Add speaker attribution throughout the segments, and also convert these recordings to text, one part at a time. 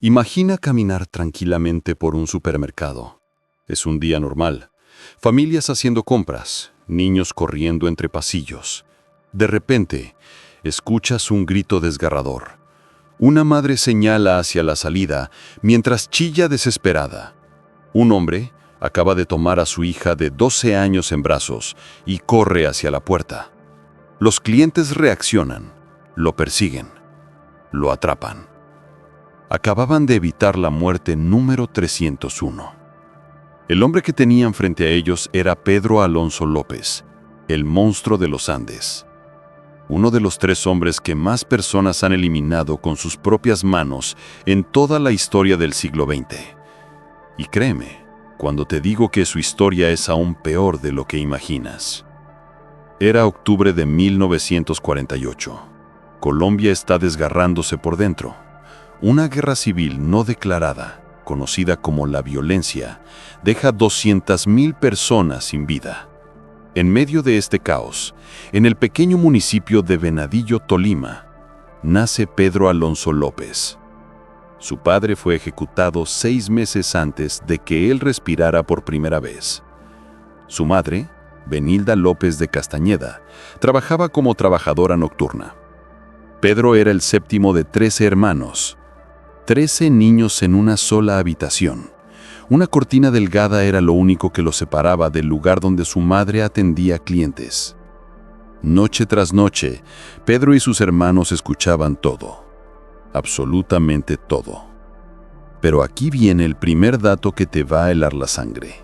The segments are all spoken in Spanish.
Speaker 1: Imagina caminar tranquilamente por un supermercado. Es un día normal. Familias haciendo compras, niños corriendo entre pasillos. De repente, escuchas un grito desgarrador. Una madre señala hacia la salida mientras chilla desesperada. Un hombre acaba de tomar a su hija de 12 años en brazos y corre hacia la puerta. Los clientes reaccionan, lo persiguen, lo atrapan. Acababan de evitar la muerte número 301. El hombre que tenían frente a ellos era Pedro Alonso López, el monstruo de los Andes. Uno de los 3 hombres que más personas han eliminado con sus propias manos en toda la historia del siglo XX. Y créeme, cuando te digo que su historia es aún peor de lo que imaginas. Era octubre de 1948. Colombia está desgarrándose por dentro. Una guerra civil no declarada, conocida como la violencia, deja 200.000 personas sin vida. En medio de este caos, en el pequeño municipio de Venadillo, Tolima, nace Pedro Alonso López. Su padre fue ejecutado 6 meses antes de que él respirara por primera vez. Su madre, Benilda López de Castañeda, trabajaba como trabajadora nocturna. Pedro era el 7º de 13 hermanos. 13 niños en una sola habitación. Una cortina delgada era lo único que los separaba del lugar donde su madre atendía clientes. Noche tras noche, Pedro y sus hermanos escuchaban todo. Absolutamente todo. Pero aquí viene el primer dato que te va a helar la sangre.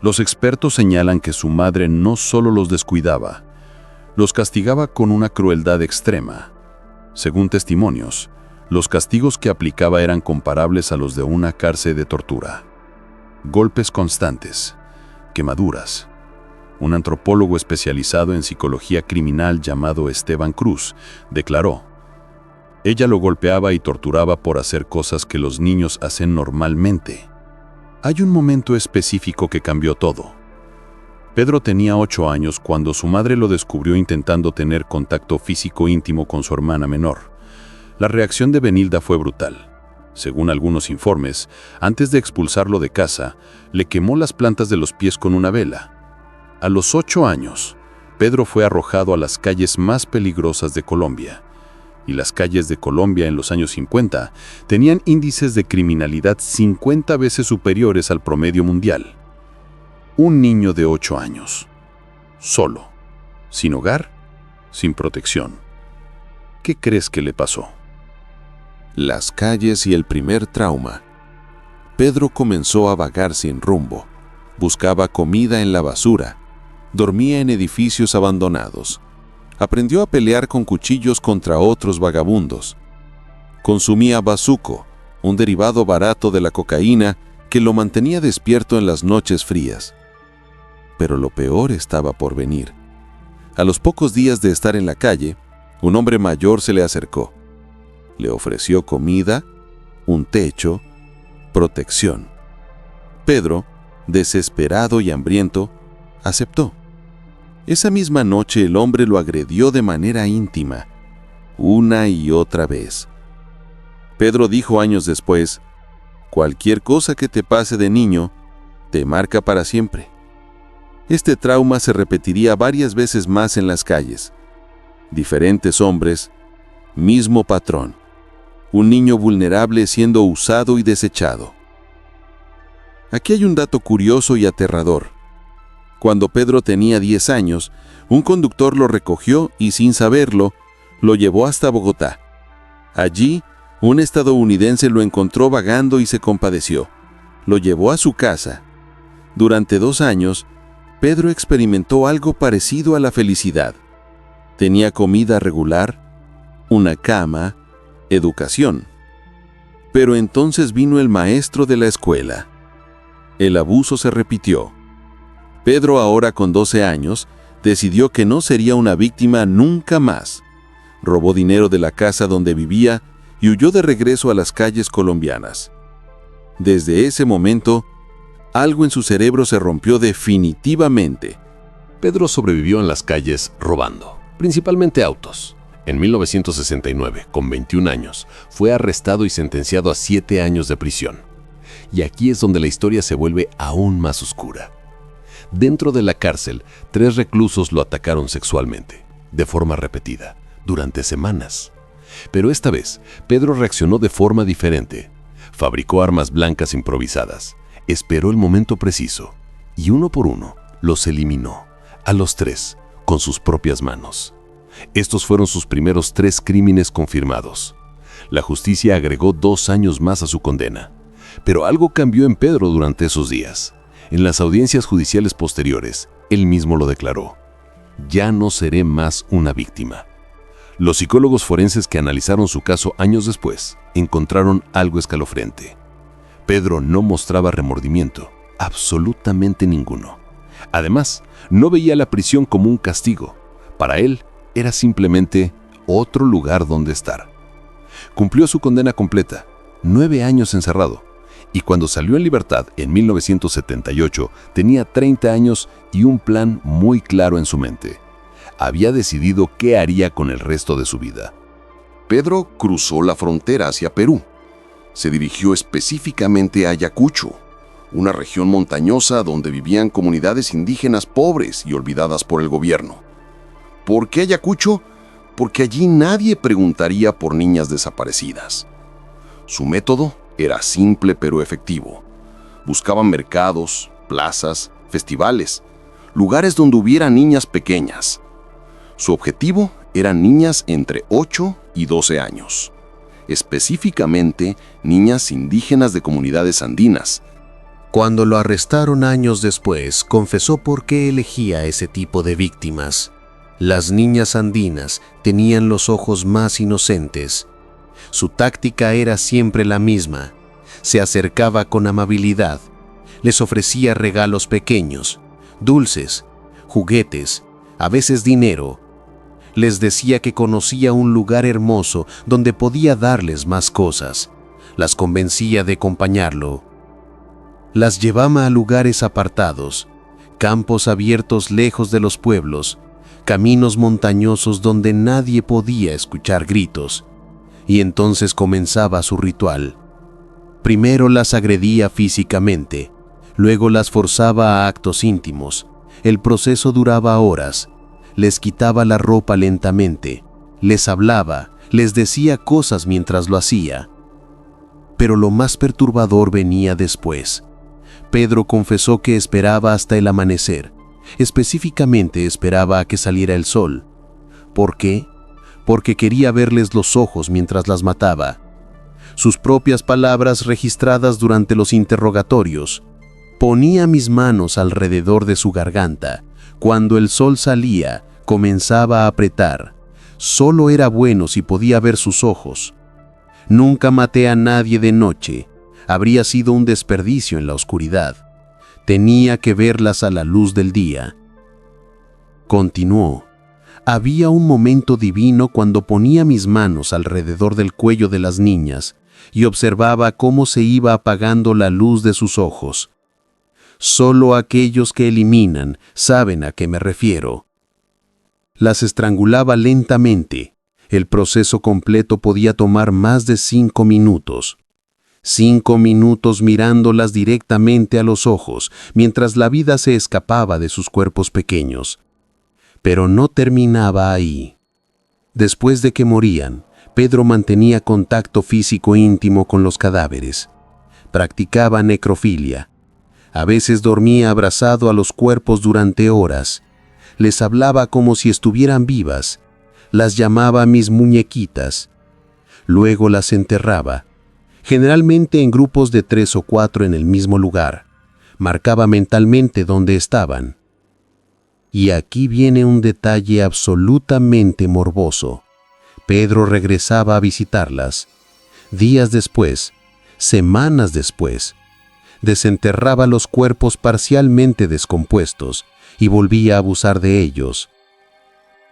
Speaker 1: Los expertos señalan que su madre no solo los descuidaba, los castigaba con una crueldad extrema. Según testimonios, los castigos que aplicaba eran comparables a los de una cárcel de tortura. Golpes constantes, quemaduras. Un antropólogo especializado en psicología criminal llamado Esteban Cruz declaró: ella lo golpeaba y torturaba por hacer cosas que los niños hacen normalmente. Hay un momento específico que cambió todo. Pedro tenía 8 años cuando su madre lo descubrió intentando tener contacto físico íntimo con su hermana menor. La reacción de Benilda fue brutal. Según algunos informes, antes de expulsarlo de casa, le quemó las plantas de los pies con una vela. A los 8 años, Pedro fue arrojado a las calles más peligrosas de Colombia. Y las calles de Colombia en los años 50 tenían índices de criminalidad 50 veces superiores al promedio mundial. Un niño de 8 años, solo, sin hogar, sin protección. ¿Qué crees que le pasó?
Speaker 2: Las calles y el primer trauma. Pedro comenzó a vagar sin rumbo. Buscaba comida en la basura. Dormía en edificios abandonados. Aprendió a pelear con cuchillos contra otros vagabundos. Consumía bazuco, un derivado barato de la cocaína que lo mantenía despierto en las noches frías. Pero lo peor estaba por venir. A los pocos días de estar en la calle, un hombre mayor se le acercó. Le ofreció comida, un techo, protección. Pedro, desesperado y hambriento, aceptó. Esa misma noche el hombre lo agredió de manera íntima, una y otra vez. Pedro dijo años después: cualquier cosa que te pase de niño, te marca para siempre. Este trauma se repetiría varias veces más en las calles. Diferentes hombres, mismo patrón. Un niño vulnerable siendo usado y desechado. Aquí hay un dato curioso y aterrador. Cuando Pedro tenía 10 años, un conductor lo recogió y, sin saberlo, lo llevó hasta Bogotá. Allí, un estadounidense lo encontró vagando y se compadeció. Lo llevó a su casa. Durante 2 años, Pedro experimentó algo parecido a la felicidad. Tenía comida regular, una cama, educación. Pero entonces vino el maestro de la escuela. El abuso se repitió. Pedro, ahora con 12 años, decidió que no sería una víctima nunca más. Robó dinero de la casa donde vivía y huyó de regreso a las calles colombianas. Desde ese momento, algo en su cerebro se rompió definitivamente.
Speaker 3: Pedro sobrevivió en las calles robando, principalmente autos. En 1969, con 21 años, fue arrestado y sentenciado a 7 años de prisión. Y aquí es donde la historia se vuelve aún más oscura. Dentro de la cárcel, 3 reclusos lo atacaron sexualmente, de forma repetida, durante semanas. Pero esta vez, Pedro reaccionó de forma diferente. Fabricó armas blancas improvisadas, esperó el momento preciso y uno por uno los eliminó, a los 3, con sus propias manos. Estos fueron sus primeros 3 crímenes confirmados. La justicia agregó 2 años más a su condena. Pero algo cambió en Pedro durante esos días. En las audiencias judiciales posteriores, él mismo lo declaró: ya no seré más una víctima. Los psicólogos forenses que analizaron su caso años después encontraron algo escalofriante. Pedro no mostraba remordimiento, absolutamente ninguno. Además, no veía la prisión como un castigo. Para él, era simplemente otro lugar donde estar. Cumplió su condena completa, 9 años encerrado, y cuando salió en libertad en 1978 tenía 30 años y un plan muy claro en su mente. Había decidido qué haría con el resto de su vida.
Speaker 1: Pedro cruzó la frontera hacia Perú. Se dirigió específicamente a Ayacucho, una región montañosa donde vivían comunidades indígenas pobres y olvidadas por el gobierno. ¿Por qué Ayacucho? Porque allí nadie preguntaría por niñas desaparecidas. Su método era simple pero efectivo. Buscaban mercados, plazas, festivales, lugares donde hubiera niñas pequeñas. Su objetivo eran niñas entre 8 y 12 años, específicamente niñas indígenas de comunidades andinas.
Speaker 4: Cuando lo arrestaron años después, confesó por qué elegía ese tipo de víctimas. Las niñas andinas tenían los ojos más inocentes. Su táctica era siempre la misma. Se acercaba con amabilidad. Les ofrecía regalos pequeños, dulces, juguetes, a veces dinero. Les decía que conocía un lugar hermoso donde podía darles más cosas. Las convencía de acompañarlo. Las llevaba a lugares apartados, campos abiertos lejos de los pueblos, caminos montañosos donde nadie podía escuchar gritos. Y entonces comenzaba su ritual. Primero las agredía físicamente, luego las forzaba a actos íntimos. El proceso duraba horas. Les quitaba la ropa lentamente, les hablaba, les decía cosas mientras lo hacía. Pero lo más perturbador venía después. Pedro confesó que esperaba hasta el amanecer. Específicamente esperaba a que saliera el sol. ¿Por qué? Porque quería verles los ojos mientras las mataba. Sus propias palabras registradas durante los interrogatorios. Ponía mis manos alrededor de su garganta. Cuando el sol salía, comenzaba a apretar. Solo era bueno si podía ver sus ojos. Nunca maté a nadie de noche. Habría sido un desperdicio en la oscuridad. Tenía que verlas a la luz del día. Continuó. Había un momento divino cuando ponía mis manos alrededor del cuello de las niñas y observaba cómo se iba apagando la luz de sus ojos. Solo aquellos que eliminan saben a qué me refiero. Las estrangulaba lentamente. El proceso completo podía tomar más de 5 minutos. 5 minutos mirándolas directamente a los ojos, mientras la vida se escapaba de sus cuerpos pequeños. Pero no terminaba ahí. Después de que morían, Pedro mantenía contacto físico íntimo con los cadáveres. Practicaba necrofilia. A veces dormía abrazado a los cuerpos durante horas. Les hablaba como si estuvieran vivas. Las llamaba mis muñequitas. Luego las enterraba, generalmente en grupos de 3 o 4 en el mismo lugar. Marcaba mentalmente dónde estaban. Y aquí viene un detalle absolutamente morboso. Pedro regresaba a visitarlas. Días después, semanas después, desenterraba los cuerpos parcialmente descompuestos y volvía a abusar de ellos.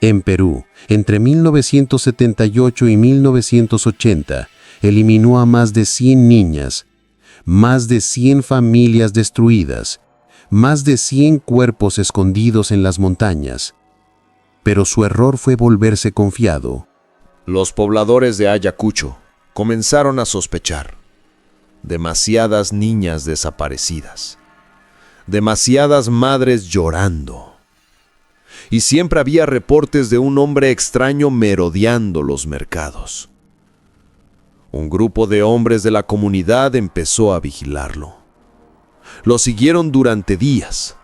Speaker 4: En Perú, entre 1978 y 1980, eliminó a más de 100 niñas, más de 100 familias destruidas, más de 100 cuerpos escondidos en las montañas. Pero su error fue volverse confiado.
Speaker 5: Los pobladores de Ayacucho comenzaron a sospechar. Demasiadas niñas desaparecidas. Demasiadas madres llorando. Y siempre había reportes de un hombre extraño merodeando los mercados. Un grupo de hombres de la comunidad empezó a vigilarlo. Lo siguieron durante días.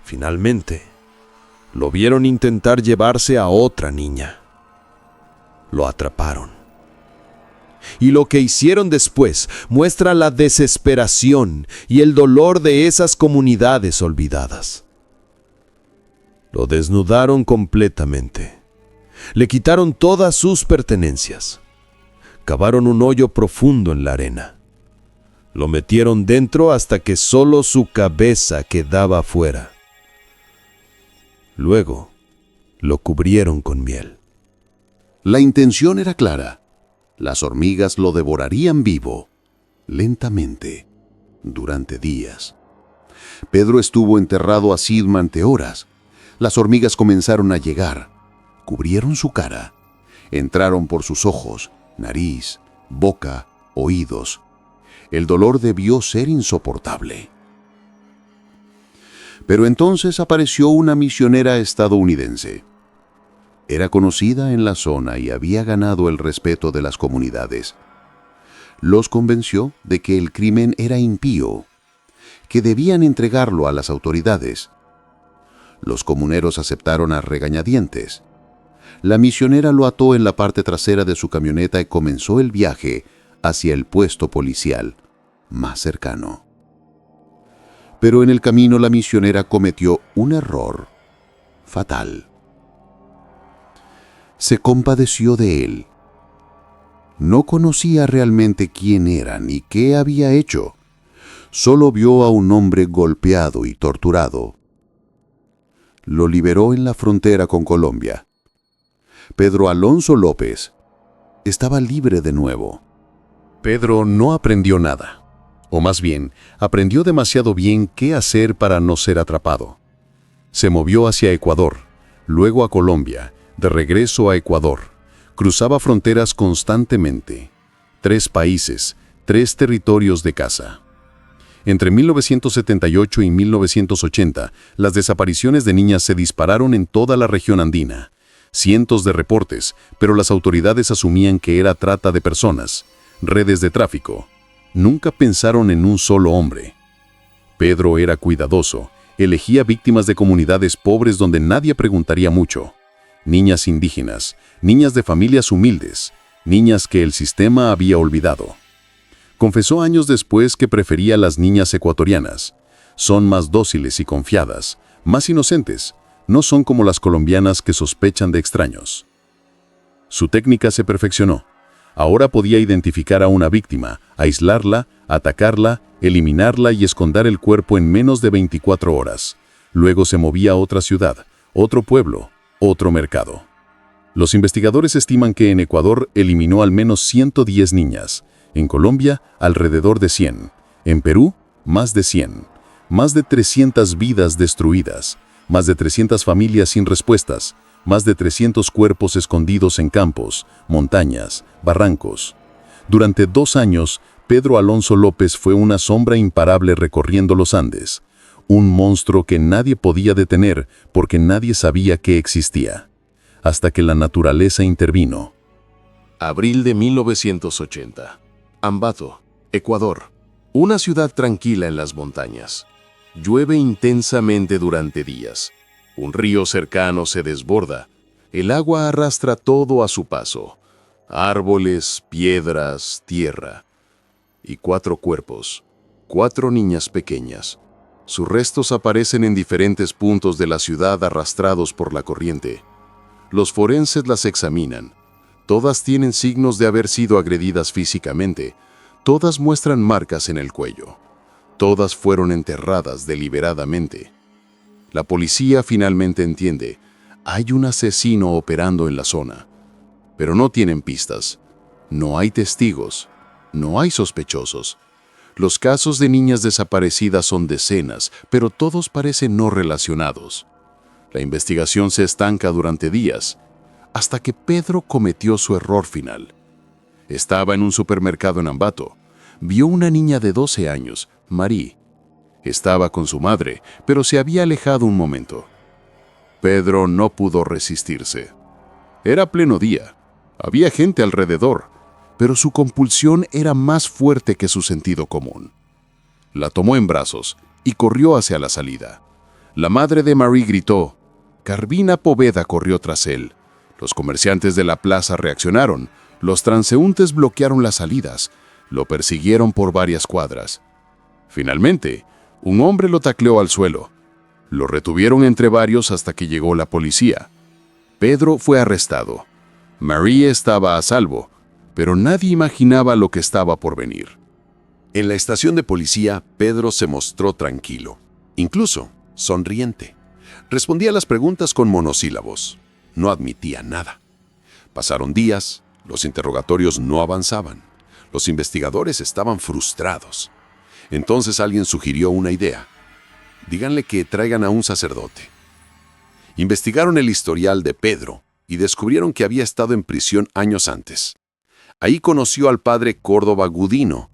Speaker 5: Finalmente, lo vieron intentar llevarse a otra niña. Lo atraparon. Y lo que hicieron después muestra la desesperación y el dolor de esas comunidades olvidadas. Lo desnudaron completamente. Le quitaron todas sus pertenencias. Cavaron un hoyo profundo en la arena. Lo metieron dentro hasta que solo su cabeza quedaba afuera. Luego, lo cubrieron con miel.
Speaker 2: La intención era clara. Las hormigas lo devorarían vivo, lentamente, durante días. Pedro estuvo enterrado así durante horas. Las hormigas comenzaron a llegar, cubrieron su cara, entraron por sus ojos, nariz, boca, oídos. El dolor debió ser insoportable. Pero entonces apareció una misionera estadounidense. Era conocida en la zona y había ganado el respeto de las comunidades. Los convenció de que el crimen era impío, que debían entregarlo a las autoridades. Los comuneros aceptaron a regañadientes. La misionera lo ató en la parte trasera de su camioneta y comenzó el viaje hacia el puesto policial más cercano. Pero en el camino la misionera cometió un error fatal. Se compadeció de él. No conocía realmente quién era ni qué había hecho. Solo vio a un hombre golpeado y torturado. Lo liberó en la frontera con Colombia. Pedro Alonso López estaba libre de nuevo.
Speaker 1: Pedro no aprendió nada, o más bien, aprendió demasiado bien qué hacer para no ser atrapado. Se movió hacia Ecuador, luego a Colombia, de regreso a Ecuador. Cruzaba fronteras constantemente. 3 países, 3 territorios de caza. Entre 1978 y 1980, las desapariciones de niñas se dispararon en toda la región andina. Cientos de reportes, pero las autoridades asumían que era trata de personas, redes de tráfico. Nunca pensaron en un solo hombre. Pedro era cuidadoso, elegía víctimas de comunidades pobres donde nadie preguntaría mucho. Niñas indígenas, niñas de familias humildes, niñas que el sistema había olvidado. Confesó años después que prefería las niñas ecuatorianas. Son más dóciles y confiadas, más inocentes, no son como las colombianas que sospechan de extraños. Su técnica se perfeccionó. Ahora podía identificar a una víctima, aislarla, atacarla, eliminarla y esconder el cuerpo en menos de 24 horas. Luego se movía a otra ciudad, otro pueblo, otro mercado. Los investigadores estiman que en Ecuador eliminó al menos 110 niñas, en Colombia alrededor de 100, en Perú más de 100, más de 300 vidas destruidas, más de 300 familias sin respuestas, más de 300 cuerpos escondidos en campos, montañas, barrancos. Durante 2 años, Pedro Alonso López fue una sombra imparable recorriendo los Andes, un monstruo que nadie podía detener porque nadie sabía que existía, hasta que la naturaleza intervino.
Speaker 3: Abril de 1980. Ambato, Ecuador. Una ciudad tranquila en las montañas. Llueve intensamente durante días. Un río cercano se desborda. El agua arrastra todo a su paso. Árboles, piedras, tierra. Y 4 cuerpos. 4 niñas pequeñas. Sus restos aparecen en diferentes puntos de la ciudad arrastrados por la corriente. Los forenses las examinan. Todas tienen signos de haber sido agredidas físicamente. Todas muestran marcas en el cuello. Todas fueron enterradas deliberadamente. La policía finalmente entiende, hay un asesino operando en la zona. Pero no tienen pistas. No hay testigos. No hay sospechosos. Los casos de niñas desaparecidas son decenas, pero todos parecen no relacionados. La investigación se estanca durante días.
Speaker 1: hasta que Pedro cometió su error final. Estaba en un supermercado en Ambato. Vio una niña de 12 años, Marie. Estaba con su madre, pero se había alejado un momento. Pedro no pudo resistirse. Era pleno día. Había gente alrededor, pero su compulsión era más fuerte que su sentido común. La tomó en brazos y corrió hacia la salida. La madre de Marie gritó. Carmina Poveda corrió tras él. Los comerciantes de la plaza reaccionaron. Los transeúntes bloquearon las salidas. Lo persiguieron por varias cuadras. Finalmente, un hombre lo tacleó al suelo. Lo retuvieron entre varios hasta que llegó la policía. Pedro fue arrestado. Marie estaba a salvo, pero nadie imaginaba lo que estaba por venir.
Speaker 3: En la estación de policía, Pedro se mostró tranquilo, incluso sonriente. Respondía a las preguntas con monosílabos. No admitía nada. Pasaron días, los interrogatorios no avanzaban. Los investigadores estaban frustrados. Entonces alguien sugirió una idea. Díganle que traigan a un sacerdote. Investigaron el historial de Pedro y descubrieron que había estado en prisión años antes. Ahí conoció al padre Córdoba Gudino.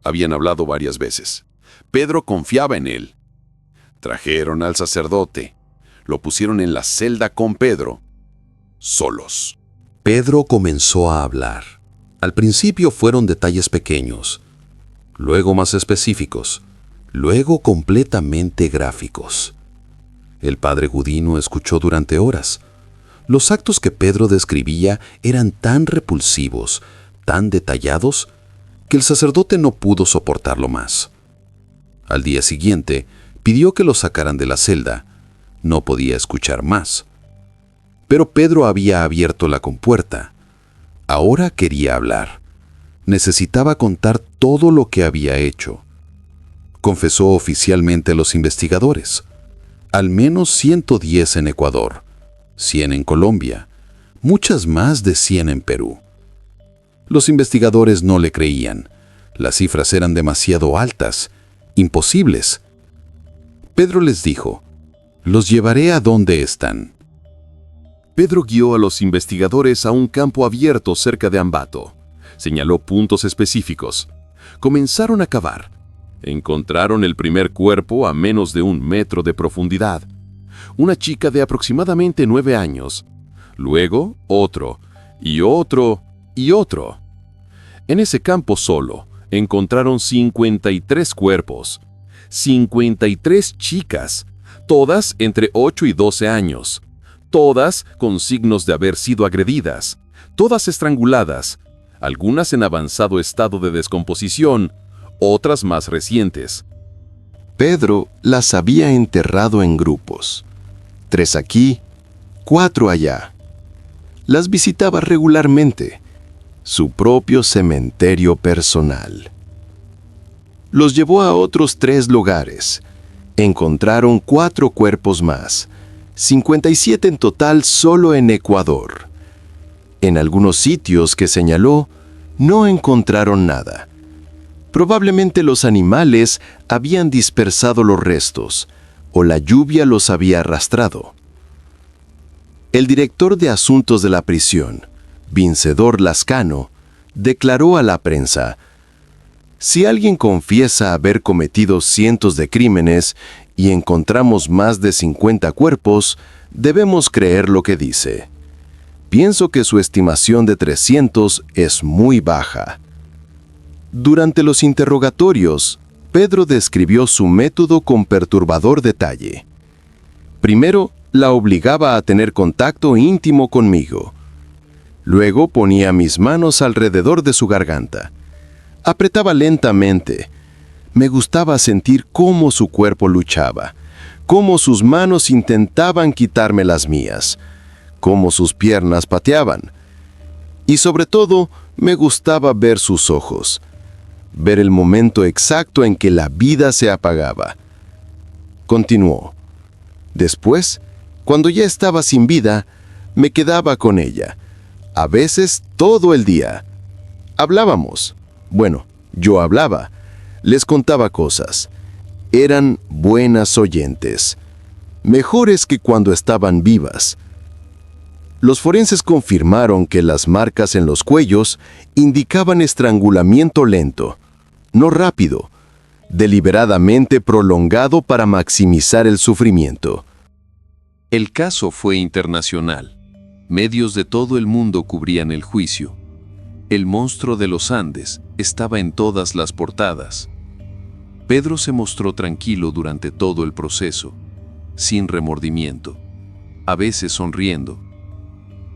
Speaker 3: Habían hablado varias veces. Pedro confiaba en él. Trajeron al sacerdote. Lo pusieron en la celda con Pedro, solos.
Speaker 4: Pedro comenzó a hablar. Al principio fueron detalles pequeños, luego más específicos, luego completamente gráficos. El padre Gudino escuchó durante horas. Los actos que Pedro describía eran tan repulsivos, tan detallados, que el sacerdote no pudo soportarlo más. Al día siguiente, pidió que lo sacaran de la celda. No podía escuchar más. Pero Pedro había abierto la compuerta. Ahora quería hablar. Necesitaba contar todo lo que había hecho. Confesó oficialmente a los investigadores. Al menos 110 en Ecuador, 100 en Colombia, muchas más de 100 en Perú. Los investigadores no le creían. Las cifras eran demasiado altas, imposibles. Pedro les dijo, «Los llevaré a donde están».
Speaker 1: Pedro guió a los investigadores a un campo abierto cerca de Ambato. Señaló puntos específicos. Comenzaron a cavar. Encontraron el primer cuerpo a menos de 1 metro de profundidad. Una chica de aproximadamente 9 años. Luego, otro, y otro, y otro. En ese campo solo, encontraron 53 cuerpos. 53 chicas, todas entre 8 y 12 años. Todas con signos de haber sido agredidas, todas estranguladas, algunas en avanzado estado de descomposición, otras más recientes.
Speaker 6: Pedro las había enterrado en grupos, 3 aquí, 4 allá. Las visitaba regularmente, su propio cementerio personal. Los llevó a otros 3 lugares. Encontraron 4 cuerpos más, 57 en total solo en Ecuador. En algunos sitios que señaló, no encontraron nada. Probablemente los animales habían dispersado los restos, o la lluvia los había arrastrado. El director de asuntos de la prisión, Vincedor Lascano, declaró a la prensa: «Si alguien confiesa haber cometido cientos de crímenes y encontramos más de 50 cuerpos, debemos creer lo que dice. Pienso que su estimación de 300 es muy baja». Durante los interrogatorios, Pedro describió su método con perturbador detalle. Primero, la obligaba a tener contacto íntimo conmigo. Luego ponía mis manos alrededor de su garganta. Apretaba lentamente. Me gustaba sentir cómo su cuerpo luchaba, cómo sus manos intentaban quitarme las mías, cómo sus piernas pateaban. Y sobre todo, me gustaba ver sus ojos, ver el momento exacto en que la vida se apagaba. Continuó. Después, cuando ya estaba sin vida, me quedaba con ella, a veces todo el día. Hablábamos. Bueno, yo hablaba. Les contaba cosas. Eran buenas oyentes, mejores que cuando estaban vivas. Los forenses confirmaron que las marcas en los cuellos indicaban estrangulamiento lento, no rápido, deliberadamente prolongado para maximizar el sufrimiento.
Speaker 2: El caso fue internacional. Medios de todo el mundo cubrían el juicio. El monstruo de los Andes estaba en todas las portadas. Pedro se mostró tranquilo durante todo el proceso, sin remordimiento, a veces sonriendo.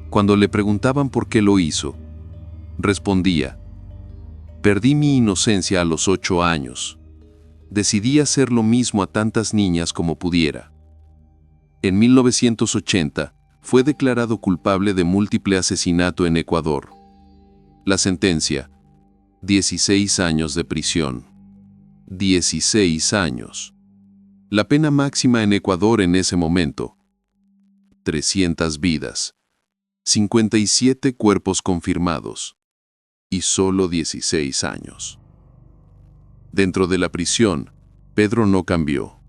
Speaker 2: Cuando le preguntaban por qué lo hizo, respondía: «Perdí mi inocencia a los 8 años. Decidí hacer lo mismo a tantas niñas como pudiera». En 1980 fue declarado culpable de múltiple asesinato en Ecuador. La sentencia: 16 años de prisión. 16 años. La pena máxima en Ecuador en ese momento: 300 vidas, 57 cuerpos confirmados y solo 16 años. Dentro de la prisión, Pedro no cambió.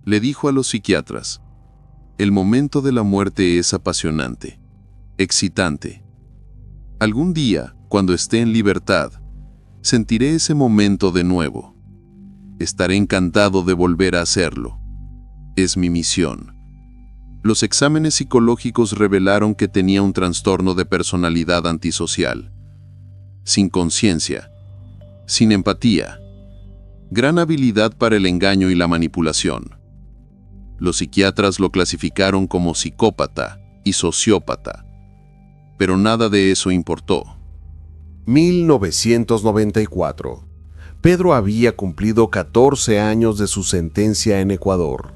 Speaker 2: Le dijo a los psiquiatras: «El momento de la muerte es apasionante, excitante. Algún día, cuando esté en libertad, sentiré ese momento de nuevo. Estaré encantado de volver a hacerlo. Es mi misión». Los exámenes psicológicos revelaron que tenía un trastorno de personalidad antisocial, sin conciencia, sin empatía, gran habilidad para el engaño y la manipulación. Los psiquiatras lo clasificaron como psicópata y sociópata, pero nada de eso importó.
Speaker 4: 1994. Pedro había cumplido 14 años de su sentencia en Ecuador.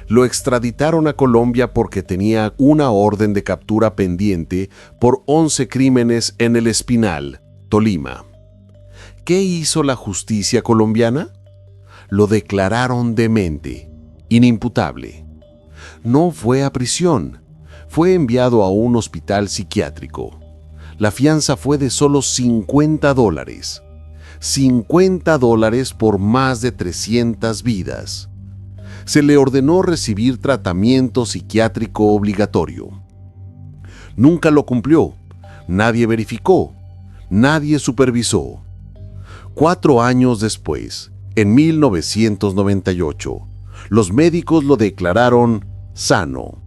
Speaker 4: Lo extraditaron a Colombia porque tenía una orden de captura pendiente por 11 crímenes en El Espinal, Tolima. ¿Qué hizo la justicia colombiana? Lo declararon demente, inimputable. No fue a prisión, fue enviado a un hospital psiquiátrico. La fianza fue de solo $50. $50 por más de 300 vidas. Se le ordenó recibir tratamiento psiquiátrico obligatorio. Nunca lo cumplió, nadie verificó, nadie supervisó. 4 años después, en 1998, los médicos lo declararon sano,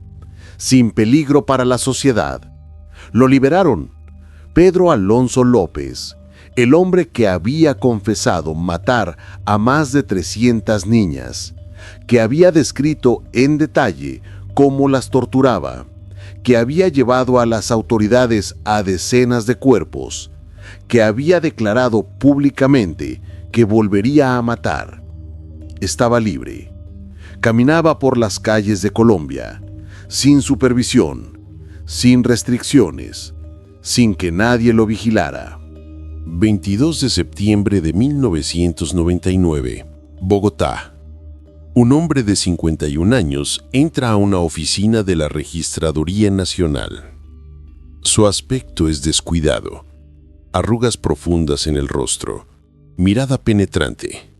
Speaker 4: sin peligro para la sociedad. Lo liberaron. Pedro Alonso López, el hombre que había confesado matar a más de 300 niñas, que había descrito en detalle cómo las torturaba, que había llevado a las autoridades a decenas de cuerpos, que había declarado públicamente que volvería a matar. Estaba libre. Caminaba por las calles de Colombia, sin supervisión, sin restricciones, sin que nadie lo vigilara.
Speaker 2: 22 de septiembre de 1999, Bogotá. Un hombre de 51 años entra a una oficina de la Registraduría Nacional. Su aspecto es descuidado, arrugas profundas en el rostro, mirada penetrante.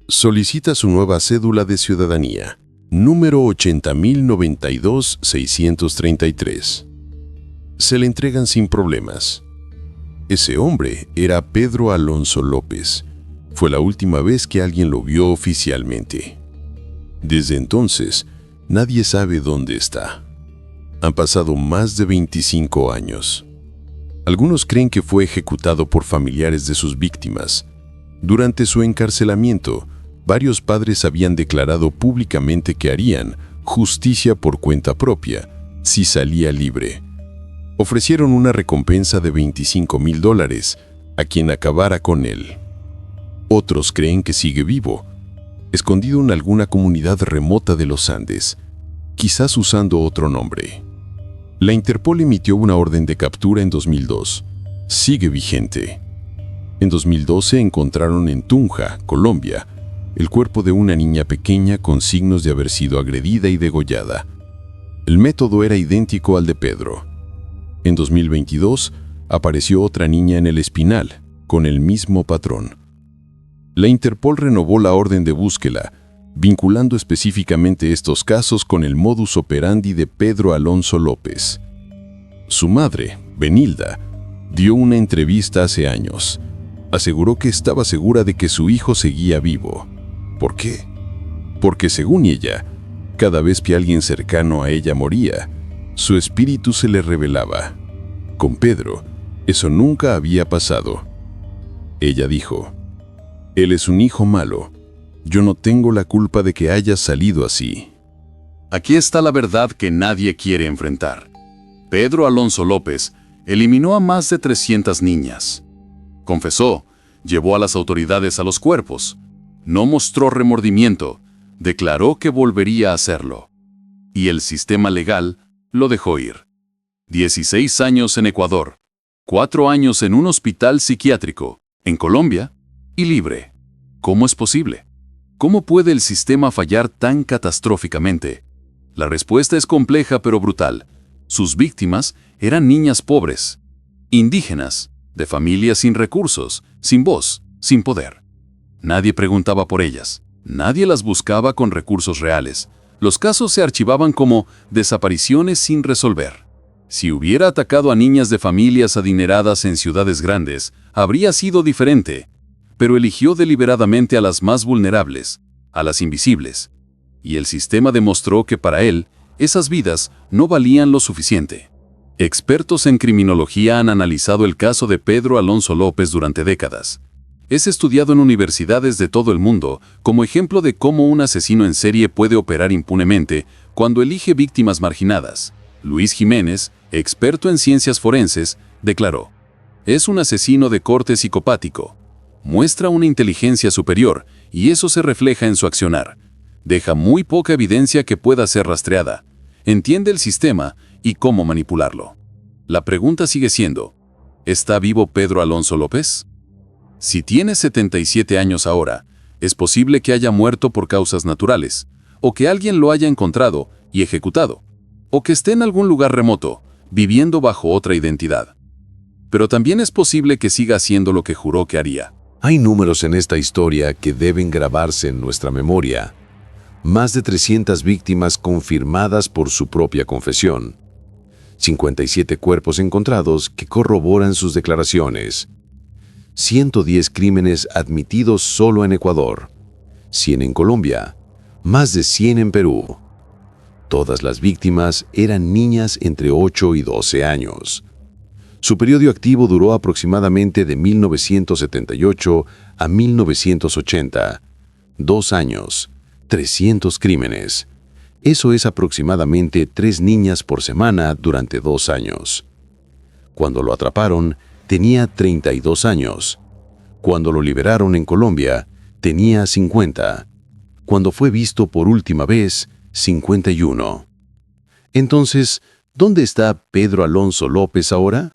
Speaker 2: Solicita su nueva cédula de ciudadanía, número 80.092-633. Se le entregan sin problemas. Ese hombre era Pedro Alonso López. Fue la última vez que alguien lo vio oficialmente. Desde entonces, nadie sabe dónde está. Han pasado más de 25 años. Algunos creen que fue ejecutado por familiares de sus víctimas. Durante su encarcelamiento, varios padres habían declarado públicamente que harían justicia por cuenta propia si salía libre. Ofrecieron una recompensa de $25,000 a quien acabara con él. Otros creen que sigue vivo, escondido en alguna comunidad remota de los Andes, quizás usando otro nombre. La Interpol emitió una orden de captura en 2002. Sigue vigente. En 2012 encontraron en Tunja, Colombia, el cuerpo de una niña pequeña con signos de haber sido agredida y degollada. El método era idéntico al de Pedro. En 2022 apareció otra niña en El Espinal, con el mismo patrón. La Interpol renovó la orden de búsqueda, vinculando específicamente estos casos con el modus operandi de Pedro Alonso López. Su madre, Benilda, dio una entrevista hace años. Aseguró que estaba segura de que su hijo seguía vivo. ¿Por qué? Porque según ella, cada vez que alguien cercano a ella moría, su espíritu se le revelaba. Con Pedro, eso nunca había pasado. Ella dijo: «Él es un hijo malo. Yo no tengo la culpa de que haya salido así».
Speaker 1: Aquí está la verdad que nadie quiere enfrentar. Pedro Alonso López eliminó a más de 300 niñas. Confesó, llevó a las autoridades a los cuerpos, no mostró remordimiento, declaró que volvería a hacerlo. Y el sistema legal lo dejó ir. 16 años en Ecuador, 4 años en un hospital psiquiátrico, en Colombia, y libre. ¿Cómo es posible? ¿Cómo puede el sistema fallar tan catastróficamente? La respuesta es compleja pero brutal. Sus víctimas eran niñas pobres, indígenas, de familias sin recursos, sin voz, sin poder. Nadie preguntaba por ellas, nadie las buscaba con recursos reales. Los casos se archivaban como desapariciones sin resolver. Si hubiera atacado a niñas de familias adineradas en ciudades grandes, habría sido diferente, pero eligió deliberadamente a las más vulnerables, a las invisibles. Y el sistema demostró que para él, esas vidas no valían lo suficiente. Expertos en criminología han analizado el caso de Pedro Alonso López durante décadas. Es estudiado en universidades de todo el mundo como ejemplo de cómo un asesino en serie puede operar impunemente cuando elige víctimas marginadas. Luis Jiménez, experto en ciencias forenses, declaró: «Es un asesino de corte psicopático. Muestra una inteligencia superior y eso se refleja en su accionar. Deja muy poca evidencia que pueda ser rastreada. Entiende el sistema y cómo manipularlo». La pregunta sigue siendo: ¿está vivo Pedro Alonso López? Si tiene 77 años ahora, es posible que haya muerto por causas naturales, o que alguien lo haya encontrado y ejecutado, o que esté en algún lugar remoto, viviendo bajo otra identidad. Pero también es posible que siga haciendo lo que juró que haría.
Speaker 7: Hay números en esta historia que deben grabarse en nuestra memoria. Más de 300 víctimas confirmadas por su propia confesión. 57 cuerpos encontrados que corroboran sus declaraciones. 110 crímenes admitidos solo en Ecuador. 100 en Colombia. Más de 100 en Perú. Todas las víctimas eran niñas entre 8 y 12 años. Su periodo activo duró aproximadamente de 1978 a 1980. 2 años, 300 crímenes. Eso es aproximadamente 3 niñas por semana durante 2 años. Cuando lo atraparon, tenía 32 años. Cuando lo liberaron en Colombia, tenía 50. Cuando fue visto por última vez, 51. Entonces, ¿dónde está Pedro Alonso López ahora?